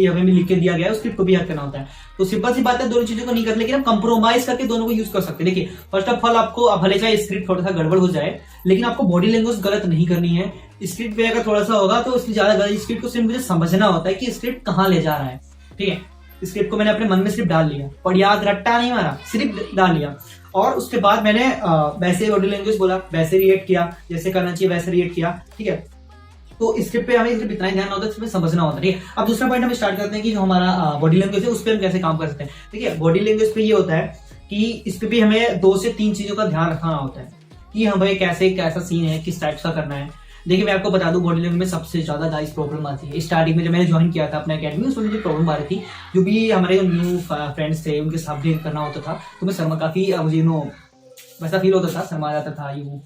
के दिया गया है, उस स्क्रिप्ट को भी याद करना होता है। तो सिंपल सी बात है, दोनों चीजों को नहीं कर, लेकिन हम कंप्रोमाइज करके दोनों को यूज कर सकते हैं। देखिए फर्स्ट ऑफ ऑल आपको भले चाहे स्क्रिप्ट थोड़ा सा गड़बड़ हो जाए, लेकिन आपको बॉडी लैंग्वेज गलत नहीं करनी है। स्क्रिप्ट पे अगर थोड़ा सा होगा तो उसकी ज्यादा गलत, स्क्रिप्ट को सिर्फ मुझे समझना होता है कि स्क्रिप्ट कहाँ ले जा रहा है। ठीक है, स्क्रिप्ट को मैंने अपने मन में सिर्फ डाल लिया, और याद रट्टा नहीं मारा, सिर्फ डाल लिया, और उसके बाद मैंने वैसे बॉडी लैंग्वेज बोला, वैसे रिएक्ट किया, जैसे करना चाहिए वैसे रिएक्ट किया। ठीक है, तो स्क्रिप्ट पे हमें सिर्फ इतना ही ध्यान होता है, इसमें समझना होता है। ठीक है, अब दूसरा पॉइंट हम स्टार्ट करते हैं कि जो हमारा बॉडी लैंग्वेज है उस पर हम कैसे काम कर सकते हैं। ठीक है, बॉडी लैंग्वेज पे ये होता है कि इस पे भी हमें 2 से 3 चीजों का ध्यान रखना होता है कि हमें कैसा सीन है, किस टाइप का करना है। देखिए मैं आपको बता दूं, बॉडी लैंग्वेज में सबसे ज्यादा गाइस प्रॉब्लम आती है स्टार्टिंग में। जब मैंने ज्वाइन किया था अपना अकेडमी, उसमें मुझे प्रॉब्लम आ रही थी, जो भी हमारे न्यू फ्रेंड्स थे उनके साथ भी करना होता था, तो मैं शर्मा काफी मुझे वैसा फील होता था, शर्मा जाता था, यूं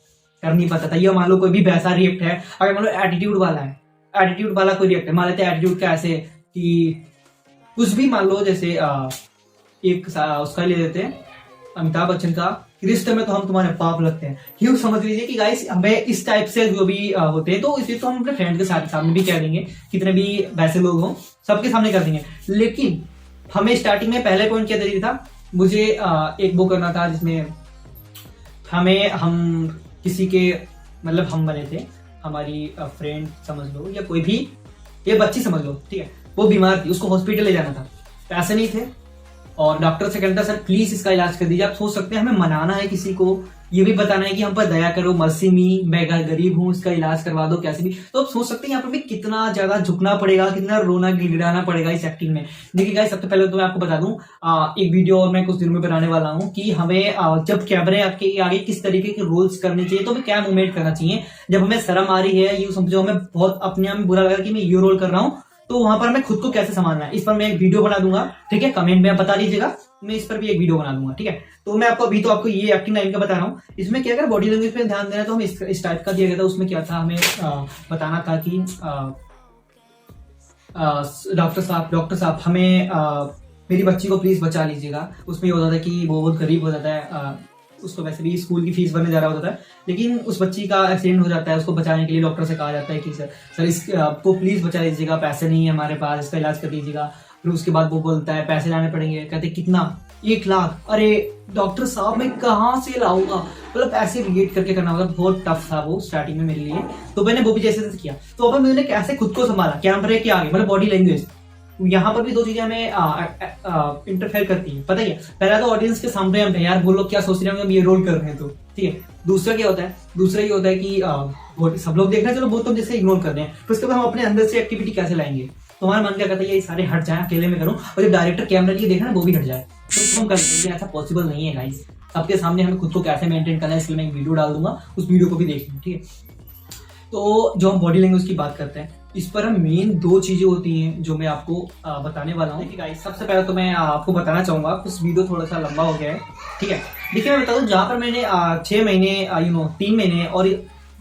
कर नहीं पाता था। ये मान लो कोई भी वैसा रिएक्ट है, अगर मान लो एटीट्यूड वाला है, एटीट्यूड वाला कोई रिएक्ट है, मान लेते हैं एटीट्यूड का ऐसे कि कुछ भी, मान लो जैसे एक उसका ले लेते हैं अमिताभ बच्चन का, रिश्ते में तो हम तुम्हारे पाप लगते हैं, यूं समझ लीजिए कि गाइस हमें इस टाइप से जो भी होते हैं, तो इसे तो हम अपने फ्रेंड के सामने भी कह देंगे, कितने भी वैसे लोग हों सबके सामने कर देंगे। लेकिन हमें स्टार्टिंग में पहले पॉइंट क्या जरूरी था, मुझे एक वो करना था जिसमें हम किसी के, मतलब हम बने थे, हमारी फ्रेंड समझ लो या कोई भी, ये बच्ची समझ लो, ठीक है, वो बीमार थी, उसको हॉस्पिटल ले जाना था, पैसे नहीं थे, और डॉक्टर से कहता सर प्लीज इसका इलाज कर दीजिए। आप सोच सकते हैं हमें मनाना है किसी को, ये भी बताना है कि हम पर दया करो, मर्सी मी, मैं गरीब हूँ, इसका इलाज करवा दो कैसे भी। तो आप सोच सकते हैं यहाँ पर भी कितना ज्यादा झुकना पड़ेगा, कितना रोना गिड़गिड़ाना पड़ेगा इस एक्टिंग में। देखिए गाइस सबसे पहले तो मैं आपको बता दूं, एक वीडियो और मैं कुछ दिनों में बनाने वाला हूँ कि हमें जब कैमरे आपके आगे किस तरीके के रोल्स करने चाहिए, तो हमें क्या मूवमेंट करना चाहिए। जब हमें शर्म आ रही है, यूं समझो हमें बहुत अपने आप में बुरा लगा कि मैं ये रोल कर रहा हूँ, तो वहां पर मैं खुद को कैसे संभालना है, इस पर मैं एक वीडियो बना दूंगा। ठीक है, कमेंट में आप बता दीजिएगा, मैं इस पर भी एक वीडियो बना दूंगा। ठीक है, तो मैं आपको अभी तो आपको ये एक्टिंग लाइन का बता रहा हूँ। इसमें क्या अगर बॉडी लैंग्वेज पे ध्यान देना है, तो हमें इस टाइप का दिया गया था। उसमें क्या था, हमें बताना था कि डॉक्टर साहब हमें मेरी बच्ची को प्लीज बचा लीजिएगा। उसमें ये होता था कि वो बहुत गरीब हो जाता है, उसको वैसे भी स्कूल की फीस भरने जा रहा होता है, लेकिन उस बच्ची का एक्सीडेंट हो जाता है। उसको बचाने के लिए डॉक्टर से कहा जाता है कि सर इसको प्लीज बचा लीजिएगा, पैसे नहीं है हमारे पास, इसका इलाज कर दीजिएगा। फिर उसके बाद वो बोलता है पैसे लाने पड़ेंगे, कहते कितना, 1 लाख। अरे डॉक्टर साहब मैं कहाँ से लाऊंगा, मतलब ऐसे रिलेट करके करना होगा। बहुत टफ था वो स्टार्टिंग में मेरे लिए, तो मैंने वो भी जैसे किया। तो अब मैंने कैसे खुद को संभाला कैमरे के आगे, मतलब बॉडी लैंग्वेज, यहाँ पर भी 2 चीजें हमें इंटरफेयर करती है। पता ही है, पहला तो ऑडियंस के सामने हम यार वो लोग क्या सोच रहे होंगे हम ये रोल कर रहे हैं, तो ठीक है। दूसरा क्या होता है, दूसरा ये होता है कि वो सब लोग देख रहे हैं, चलो वो तो जैसे इग्नोर कर रहे हैं, फिर उसके बाद हम अपने अंदर से एक्टिविटी कैसे लाएंगे? तो हमारा मन क्या करता है ये सारे हट जाए, अकेले में करूं, और जब डायरेक्टर कैमरा लिए देखा ना वो भी हट जाए, तो हम कर लेंगे। ऐसा पॉसिबल नहीं है गाइस, सबके सामने हमें खुद को कैसे मेंटेन करना है, इसलिए मैं एक वीडियो डाल दूंगा, उस वीडियो को भी देख लें, ठीक है। तो जो हम बॉडी लैंग्वेज की बात करते हैं, इस पर हम मेन 2 चीजें होती हैं जो मैं आपको बताने वाला हूँ। देखिए गाइस, सबसे पहले तो मैं आपको बताना चाहूंगा, कुछ वीडियो थोड़ा सा लंबा हो गया है, ठीक है। देखिए मैं बता दूं, जहाँ पर मैंने 6 महीने 3 महीने और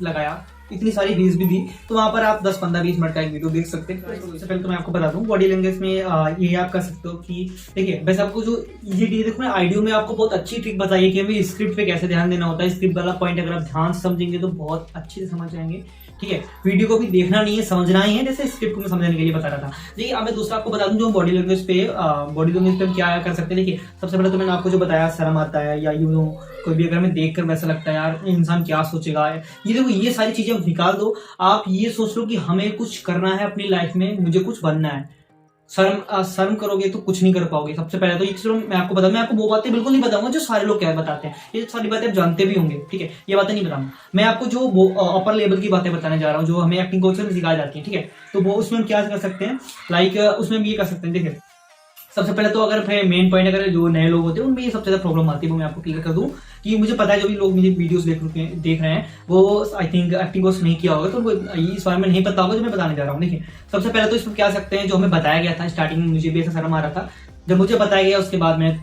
लगाया, इतनी सारी व्यूज भी दी, तो वहां पर आप 10, 15, 20 मिनट का एक वीडियो देख सकते हैं। सबसे पहले तो मैं आपको बता दूं, बॉडी लैंग्वेज में ये आप कर सकते हो कि देखिए, वैसे आपको जो इजी ट्रिक, देखो मैं आइडियो में आपको बहुत अच्छी ट्रिक बताई है कि हमें स्क्रिप्ट पे कैसे ध्यान देना होता है। स्क्रिप्ट वाला पॉइंट अगर आप ध्यान से समझेंगे तो बहुत अच्छे से समझ जाएंगे, ठीक है। वीडियो को भी देखना नहीं है, समझना ही है, जैसे स्क्रिप्ट को मैं समझने के लिए बता रहा था। देखिए अब मैं दूसरा आपको बता दूं, जो बॉडी लैंग्वेज पे हम क्या कर सकते हैं। देखिए सबसे पहले तो मैंने आपको जो बताया, शर्म आता है या यूं कोई भी अगर हमें देखकर वैसा लगता है यार इंसान क्या सोचेगा, ये देखो ये सारी चीजें निकाल दो। आप ये सोच लो कि हमें कुछ करना है अपनी लाइफ में, मुझे कुछ बनना है। शर्म करोगे तो कुछ नहीं कर पाओगे। सबसे पहले तो ये चलो मैं आपको बताऊं, मैं आपको वो बातें बिल्कुल नहीं बताऊंगा जो सारे लोग क्या बताते हैं, ये सारी बातें आप जानते भी होंगे, ठीक है, ये बातें नहीं बताऊंगा। मैं आपको जो अपर लेवल की बातें बताने जा रहा हूँ, जो हमें एक्टिंग कोच में सिखाई जाती है, ठीक है। तो वो उसमें हम क्या कर सकते हैं, लाइक उसमें हम ये कर सकते हैं। देखिए सबसे पहले तो अगर मेन पॉइंट, अगर जो नए लोग होते हैं उनमें ये सबसे ज्यादा प्रॉब्लम आती है, वो मैं आपको क्लियर कर दूं कि मुझे पता है जो भी लोग मुझे वीडियोस देख रहे हैं वो आई थिंक एक्टिंग कोर्स नहीं किया होगा, तो उनको इस बारे में नहीं पता होगा जो मैं बताने जा रहा हूँ। देखिए सबसे पहले तो इसमें क्या सकते हैं, जो हमें बताया गया था स्टार्टिंग में, मुझे भी ऐसा शर्म आ रहा था, जब मुझे बताया गया उसके बाद मैं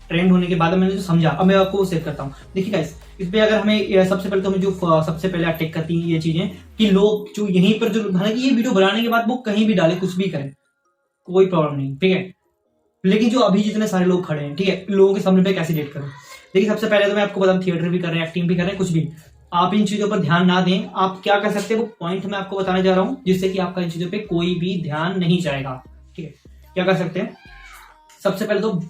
ट्रेंड होने के बाद मैंने जो समझा, अब मैं आपको शेयर करता हूँ। देखिए गाइस, इस पे अगर हमें सबसे पहले तो हमें जो सबसे पहले अटैक करती है ये चीजें कि लोग जो यहीं पर, जो हालांकि ये वीडियो बनाने के बाद वो कहीं भी डाले, कुछ भी करें, कोई प्रॉब्लम नहीं, ठीक है, लेकिन जो अभी जितने सारे लोग खड़े हैं, ठीक है, लोगों के सामने पे कैसे डेट करें। देखिए सबसे पहले तो मैं आपको बताऊं, थिएटर भी कर रहे हैं, एक्टिंग भी कर रहे हैं, कुछ भी, आप इन चीजों पर ध्यान ना दें। आप क्या कर सकते हैं, वो पॉइंट मैं आपको बताने जा रहा हूं, जिससे कि आपका इन चीजों पे कोई भी ध्यान नहीं जाएगा, ठीक है। क्या कर सकते हैं, सबसे पहले तो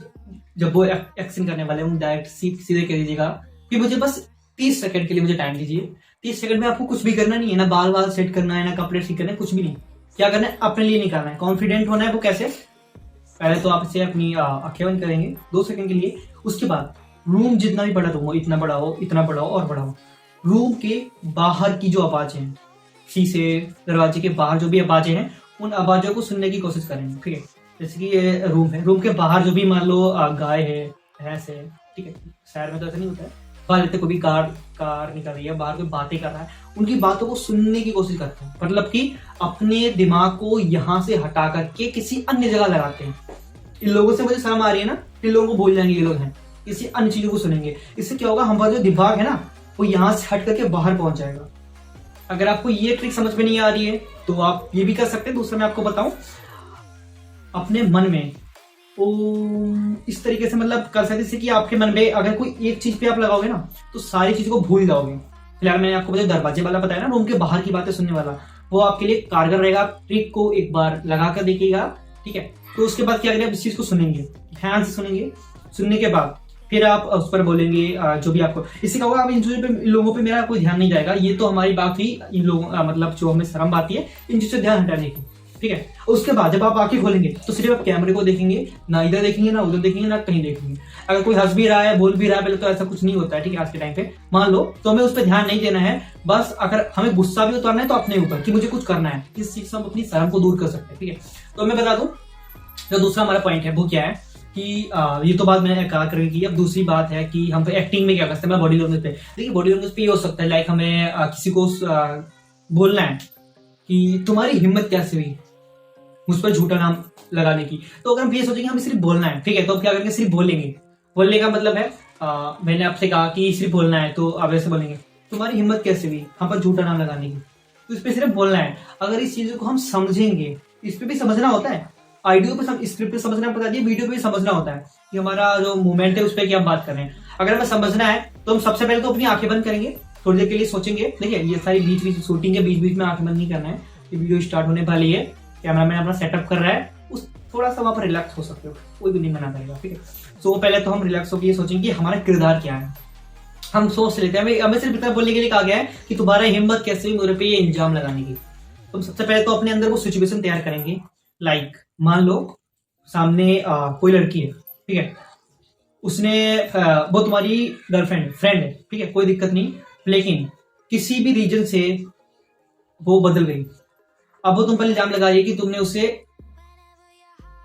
जब वो एक्शन करने वाले हैं डायरेक्ट सीधे कह दीजिएगा कि मुझे बस 30 सेकंड के लिए मुझे टाइम दीजिए। 30 सेकंड में आपको कुछ भी करना नहीं है, ना बाल बाल सेट करना है, ना कपड़े ठीक करना है, कुछ भी नहीं। क्या करना है, अपने लिए नहीं करना है, कॉन्फिडेंट होना है। वो कैसे, पहले तो आप इसे अपनी आंखें बंद करेंगे 2 सेकंड के लिए। उसके बाद रूम जितना भी बड़ा रूम हो, इतना बड़ा हो, इतना बड़ा हो और बड़ा हो, रूम के बाहर की जो आवाजें हैं, शीशे दरवाजे के बाहर जो भी आवाजें हैं, उन आवाजों को सुनने की कोशिश करेंगे, ठीक है। जैसे कि ये रूम है, रूम के बाहर जो भी मान लो गाय है, भैंस है, ठीक है, शहर में तो ऐसा नहीं होता है, बाहर लेते कोई भी कार निकल रही है, बाहर कोई बातें कर रहा है, उनकी बातों को सुनने की कोशिश करते हैं, मतलब कि अपने दिमाग को यहाँ से हटा करके किसी अन्य जगह लगाते हैं। इन लोगों से मुझे शर्म आ रही है ना, इन लोगों को भूल जाएंगे ये लोग हैं, किसी अन्य चीजों को सुनेंगे। इससे क्या होगा, हमारा जो दिमाग है ना वो यहाँ से हट करके बाहर पहुंच जाएगा। अगर आपको ये ट्रिक समझ में नहीं आ रही है तो आप ये भी कर सकते हैं। दूसरा मैं आपको बताऊं, अपने मन में इस तरीके से मतलब कर सकते हैं कि आपके मन में अगर कोई एक चीज पे आप लगाओगे ना तो सारी चीजों को भूल जाओगे। फिलहाल मैंने आपको दरवाजे वाला बताया ना, रूम के बाहर की बातें सुनने वाला, वो आपके लिए कारगर रहेगा। ट्रिक को एक बार लगा कर देखिएगा, ठीक है। तो उसके बाद क्या करें, आप इस चीज को सुनेंगे, ध्यान से सुनेंगे। सुनने के बाद फिर आप उस पर बोलेंगे जो भी आपको, इससे क्या होगा, आप इन चीजों पे, इन लोगों पे मेरा कोई ध्यान नहीं जाएगा। ये तो हमारी बात हुई इन लोगों मतलब जो हमें शर्म आती है इन चीजों से ध्यान हटाने की, ठीक है। उसके बाद जब आप आंखें खोलेंगे तो सिर्फ आप कैमरे को देखेंगे, ना इधर देखेंगे ना उधर देखेंगे ना कहीं देखेंगे। अगर कोई हंस भी रहा है, बोल भी रहा है, पहले तो ऐसा कुछ नहीं होता है, ठीक है, आज के टाइम पे मान लो, तो हमें उस पर ध्यान नहीं देना है। बस अगर हमें गुस्सा भी उतारना है तो अपने ऊपर कि मुझे कुछ करना है, इस चीज से हम अपनी शर्म को दूर कर सकते हैं, ठीक है। तो मैं बता दूं, जो दूसरा हमारा पॉइंट है वो क्या है कि ये तो बात मैंने कहा करें की। अब दूसरी बात है कि हम एक्टिंग में क्या करते हैं, बॉडी लैंग्वेज पे। देखिए बॉडी लैंग्वेज पे ये हो सकता है, लाइक हमें किसी को बोलना है कि तुम्हारी हिम्मत कैसे हुई मुझ पर झूठा नाम लगाने की। तो अगर हम ये सोचेंगे हमें सिर्फ बोलना है, ठीक है, तो अब क्या करेंगे, सिर्फ बोलेंगे। बोलने का मतलब है मैंने आपसे कहा कि सिर्फ बोलना है, तो आप ऐसे बोलेंगे तुम्हारी हिम्मत कैसे हुई हम पर झूठा नाम लगाने की। तो इस पर सिर्फ बोलना है। अगर इस चीज को हम समझेंगे, इस पे भी समझना होता है, ऑडियो पे स्क्रिप्ट पे समझना पता है, वीडियो पे भी समझना होता है कि हमारा जो मूवमेंट है उस पर क्या बात कर रहे हैं। अगर हमें समझना है तो हम सबसे पहले तो अपनी आंखें बंद करेंगे, थोड़ी देर के लिए सोचेंगे। देखिए ये सारी बीच बीच शूटिंग के बीच बीच में आंखें बंद नहीं करना है, ये वीडियो स्टार्ट होने वाली है, कैमरामैन अपना सेटअप कर रहा है, उस थोड़ा सा वहां पर रिलैक्स हो सकते हो, कोई भी नहीं मना करेगा, ठीक है। तो पहले तो हम रिलैक्स होकर ये सोचेंगे कि हमारा किरदार क्या है। हम सोच लेते हैं, हमें सिर्फ इतना बोलने के लिए कहा गया है कि तुम्हारा हिम्मत कैसे हुई मेरे पे ये इंजाम लगाने की। तो सबसे पहले तो अपने अंदर वो सिचुएशन तैयार करेंगे, लाइक मान लो सामने कोई लड़की है, ठीक है, उसने वो तुम्हारी गर्लफ्रेंड फ्रेंड है, ठीक है, कोई दिक्कत नहीं, लेकिन किसी भी रीजन से वो बदल गई। अब वो तुम पर इल्जाम लगा रही है कि तुमने उसे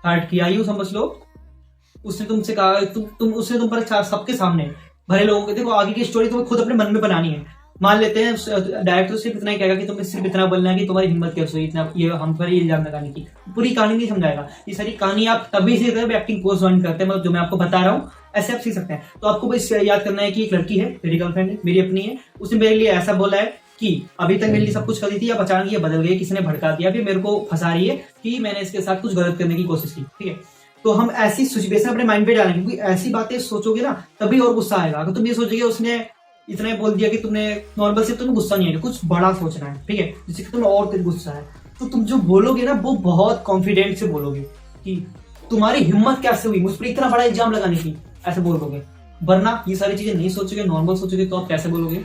हर्ट किया, यूं समझ लो। उसने तुमसे कहा, तुम उसने तुम पर सबके सामने भले लोगों के, देखो आगे की स्टोरी तुम्हें खुद अपने मन में बनानी है। मान लेते हैं डायरेक्टर सिर्फ इतना ही कहेगा कि तुम्हें सिर्फ इतना बोलना है कि तुम्हारी हिम्मत कैसे हुई इतना ये हम पर इल्जाम लगाने की, पूरी कहानी नहीं समझाएगा। ये सारी कहानी आप तभी से एक्टिंग कोर्स ज्वाइन करते हैं, मतलब जो मैं आपको बता रहा हूँ ऐसे आप सीख सकते हैं। तो आपको बस याद करना है कि एक लड़की है, मेरी गर्लफ्रेंड है, मेरी अपनी है, उसने मेरे लिए ऐसा बोला है कि अभी तक मेरे लिए सब कुछ कर दी थी, अब अचानक ये बदल गई, किसी ने भड़का दिया, फिर मेरे को फंसा रही है कि मैंने इसके साथ कुछ गलत करने की कोशिश की। ठीक है, तो हम ऐसी सिचुएशन अपने माइंड पे डालेंगे, क्योंकि ऐसी बातें सोचोगे ना तभी और गुस्सा आएगा। अगर तुम ये सोचोगे उसने इतना ही बोल दिया कि तुमने नॉर्मल से, तुम्हें गुस्सा नहीं आएगा, कुछ बड़ा सोचना है। ठीक है, जिससे कि तुम्हें और तेज गुस्सा है, तो तुम जो बोलोगे ना वो बहुत कॉन्फिडेंट से बोलोगे कि तुम्हारी हिम्मत कैसे हुई मुझ पर इतना बड़ा इल्जाम लगाने की, ऐसे बोलोगे। वरना ये सारी चीजें नहीं सोचोगे, नॉर्मल सोचोगे, तो आप कैसे बोलोगे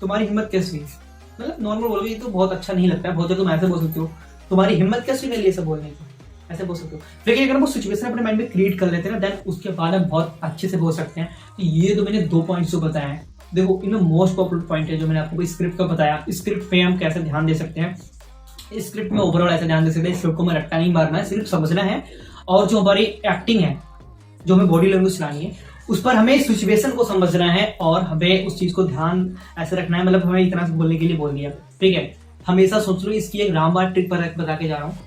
तुम्हारी हिम्मत कैसे हुई, मतलब नॉर्मल बोलोगे तो बहुत अच्छा नहीं लगता है। बहुत ज्यादा तुम ऐसे बोल सकते हो तुम्हारी हिम्मत कैसे हुई मेरे लिए सब बोलने की, ऐसे बोल सकते हो। लेकिन अगर वो सिचुएशन अपने माइंड में क्रिएट कर लेते हैं ना, देन उसके बाद हम बहुत अच्छे से बोल सकते हैं कि ये तो मैंने 2 पॉइंट्स जो बताए हैं, देखो इनमें मोस्ट पॉपुलर पॉइंट है जो मैंने आपको स्क्रिप्ट का बताया। स्क्रिप्ट पे हम कैसे ध्यान दे सकते हैं, स्क्रिप्ट में ओवरऑल ऐसे ध्यान दे सकते हैं, स्क्रिप्ट को हमें रट्टा नहीं मारना है, सिर्फ समझना है। और जो हमारी एक्टिंग है, जो हमें बॉडी लैंग्वेज चलानी है, उस पर हमें सिचुएशन को समझना है और हमें उस चीज को ध्यान ऐसे रखना है। मतलब हमें इतना से बोलने के लिए बोल दिया, ठीक है। हमेशा सोच लो, इसकी एक रामबाण ट्रिक पर बता के जा रहा हूँ।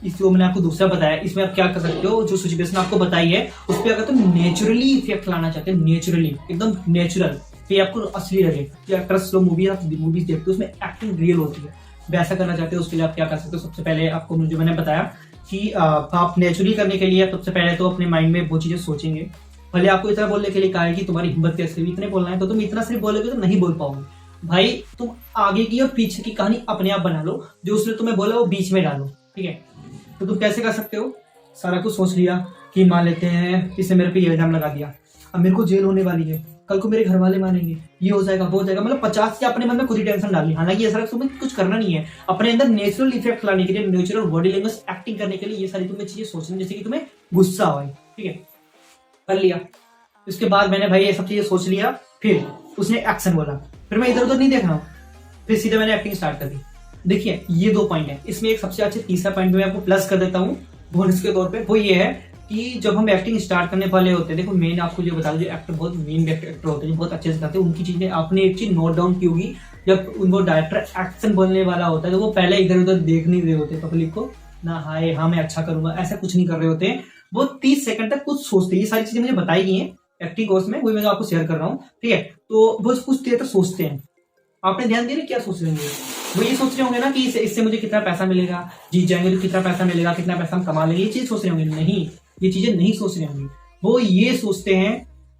इसको मैंने आपको दूसरा बताया, इसमें आप क्या कर सकते हो, जो सिचुएशन आपको बताई है उस पर अगर तुम नेचुरली इफेक्ट लाना चाहते हो, नेचुरली एकदम नेचुरल, तो आपको असली लगे कि एक्ट्रेस लोग मूवीज देखते हो उसमें एक्टिंग रियल होती है, वैसा करना चाहते हो, उसके लिए आप क्या कर सकते हो। सबसे पहले आपको जो मैंने बताया कि आप नेचुरली करने के लिए सबसे पहले तो अपने माइंड में वो चीजें सोचेंगे। भले आपको इतना बोलने के लिए कहा है कि तुम्हारी हिम्मत कैसे हुई, इतने बोलना है, तो तुम इतना सिर्फ बोलोगे तो नहीं बोल पाओगे भाई। तुम आगे की और पीछे की कहानी अपने आप बना लो, जो उसने तुम्हें बोला वो बीच में डालो, ठीक है। तो तुम कैसे कर सकते हो, सारा कुछ सोच लिया कि मान लेते हैं इसने मेरे पे इल्जाम लगा दिया, अब मेरे को जेल होने वाली है, कल को मेरे घर वाले मानेंगे, ये हो जाएगा वो हो जाएगा, मतलब 50 से अपने मन में खुद ही टेंशन डाली। हालांकि ऐसा तुम्हें कुछ करना नहीं है, अपने अंदर नेचुरल इफेक्ट लाने के लिए, नेचुरल बॉडी लैंग्वेज एक्टिंग करने के लिए ये सारी तुम्हें चीजें सोचनी, जैसे कि तुम्हें गुस्सा हो, ठीक है, कर लिया। उसके बाद मैंने भाई ये सब चीजें सोच लिया, फिर उसने एक्शन बोला, फिर मैं इधर उधर नहीं देख रहा हूँ, फिर सीधे मैंने एक्टिंग स्टार्ट कर दी। देखिए ये 2 पॉइंट है, इसमें एक सबसे अच्छे तीसरा पॉइंट मैं आपको प्लस कर देता हूँ बोनस के तौर पे। वो ये है कि जब हम एक्टिंग स्टार्ट करने वाले होते हैं, देखो मेन आपको जो बता दो, जो एक्टर बहुत मेन एक्टर होते हैं, बहुत अच्छे से करते हैं, उनकी चीजें आपने एक चीज नोट डाउन की होगी, जब उनको डायरेक्टर एक्शन बोलने वाला होता है तो वो पहले इधर उधर देख नहीं रहे होते पब्लिक को, ना हाय हाँ मैं अच्छा करूंगा, ऐसा कुछ नहीं कर रहे होते हैं, वो 30 सेकंड तक कुछ सोचते हैं। ये सारी चीजें मुझे बताई गई हैं एक्टिंग कोर्स में, वही मैं आपको शेयर कर रहा हूँ, ठीक है। तो वो कुछ देर तक सोचते हैं, आपने ध्यान दिया क्या सोच रहे होंगे, वो ये सोच रहे होंगे ना कि इससे मुझे कितना पैसा मिलेगा, जीत जाएंगे तो कितना पैसा मिलेगा, कितना पैसा हम कमा लेंगे, ये चीज सोच रहे होंगे। नहीं, ये चीजें नहीं सोच रहे होंगे, वो ये सोचते हैं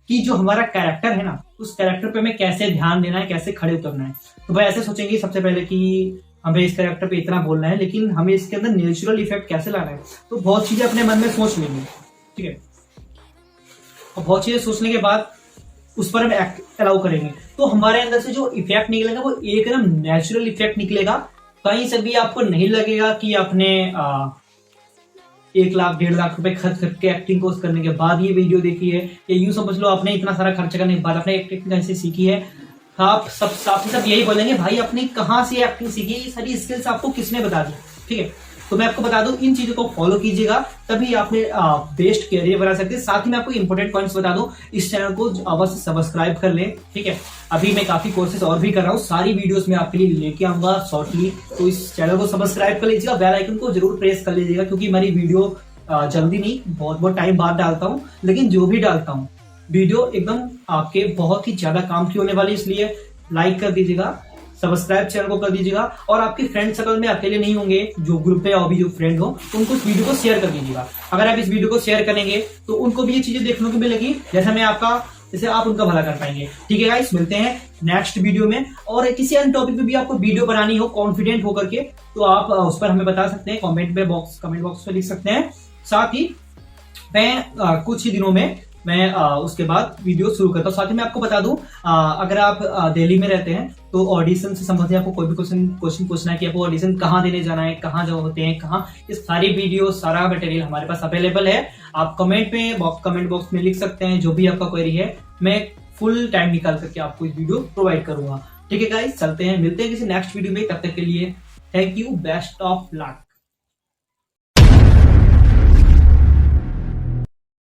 कि जो हमारा कैरेक्टर है ना, उस कैरेक्टर पे हमें कैसे ध्यान देना है, कैसे खड़े उतरना है। तो वो ऐसे सोचेंगे सबसे पहले कि हमें इस कैरेक्टर पे इतना बोलना है, लेकिन हमें इसके अंदर नेचुरल इफेक्ट कैसे लाना है, तो बहुत चीजें अपने मन में सोच लेंगे, ठीक है। और बहुत चीजें सोचने के बाद उस पर हम अलाउ करेंगे, तो हमारे अंदर से जो इफेक्ट निकलेगा वो एकदम नेचुरल इफेक्ट निकलेगा। कहीं से भी आपको नहीं लगेगा कि आपने 1 लाख 1.5 लाख रुपए खर्च करके एक्टिंग कोर्स करने के बाद ये वीडियो देखी है, या यूं समझ लो आपने इतना सारा खर्च करने के बाद आपने एक्टिंग कैसे सीखी है। आप सब यही बोलेंगे भाई आपने कहाँ से एक्टिंग सीखी, ये सारी स्किल्स आपको किसने बता दी, ठीक है। तो मैं आपको बता दूं, इन चीजों को फॉलो कीजिएगा, तभी आपने बेस्ट कैरियर बना सकते हैं। साथ ही मैं आपको इंपॉर्टेंट पॉइंट्स बता दूं, इस चैनल को अवश्य सब्सक्राइब कर ले, ठीक है। अभी मैं काफी कोर्सेज और भी कर रहा हूँ, सारी वीडियोस में आपके लिए लेके आऊंगा शॉर्टली, तो इस चैनल को सब्सक्राइब कर लीजिएगा, बेल आइकन को जरूर प्रेस कर लीजिएगा, क्योंकि मेरी वीडियो जल्दी नहीं, बहुत टाइम बाद डालता हूँ, लेकिन जो भी डालता हूँ वीडियो एकदम आपके बहुत ही ज्यादा काम की होने वाली, इसलिए लाइक कर दीजिएगा, सब्सक्राइब चैनल को कर दीजिएगा, और आपके फ्रेंड सर्कल में अकेले नहीं होंगे, जो ग्रुप है और भी जो फ्रेंड हो, तो उनको इस वीडियो को शेयर कर दीजिएगा। अगर आप इस वीडियो को शेयर करेंगे तो उनको भी ये चीजें देखने को मिलेगी, जैसे आप उनका भला कर पाएंगे, ठीक है गाइस। मिलते हैं नेक्स्ट वीडियो में, और किसी अन्य टॉपिक पे भी आपको वीडियो बनानी हो कॉन्फिडेंट होकर के, तो आप उस पर हमें बता सकते हैं, कमेंट बॉक्स में लिख सकते हैं। साथ ही मैं कुछ ही दिनों में मैं उसके बाद वीडियो शुरू करता हूँ। साथ ही मैं आपको बता दूं, अगर आप दिल्ली में रहते हैं तो ऑडिशन से संबंधित आपको कोई भी क्वेश्चन पूछना है कि आपको ऑडिशन कहाँ देने जाना है, कहाँ जो होते हैं, कहाँ, ये सारी वीडियो सारा मटेरियल हमारे पास अवेलेबल है। आप कमेंट बॉक्स में लिख सकते हैं जो भी आपका क्वेरी है, मैं फुल टाइम निकाल करके आपको इस वीडियो प्रोवाइड करूंगा। ठीक है गाइस, चलते हैं, मिलते हैं किसी नेक्स्ट वीडियो में। तब तक के लिए thank you, best of luck.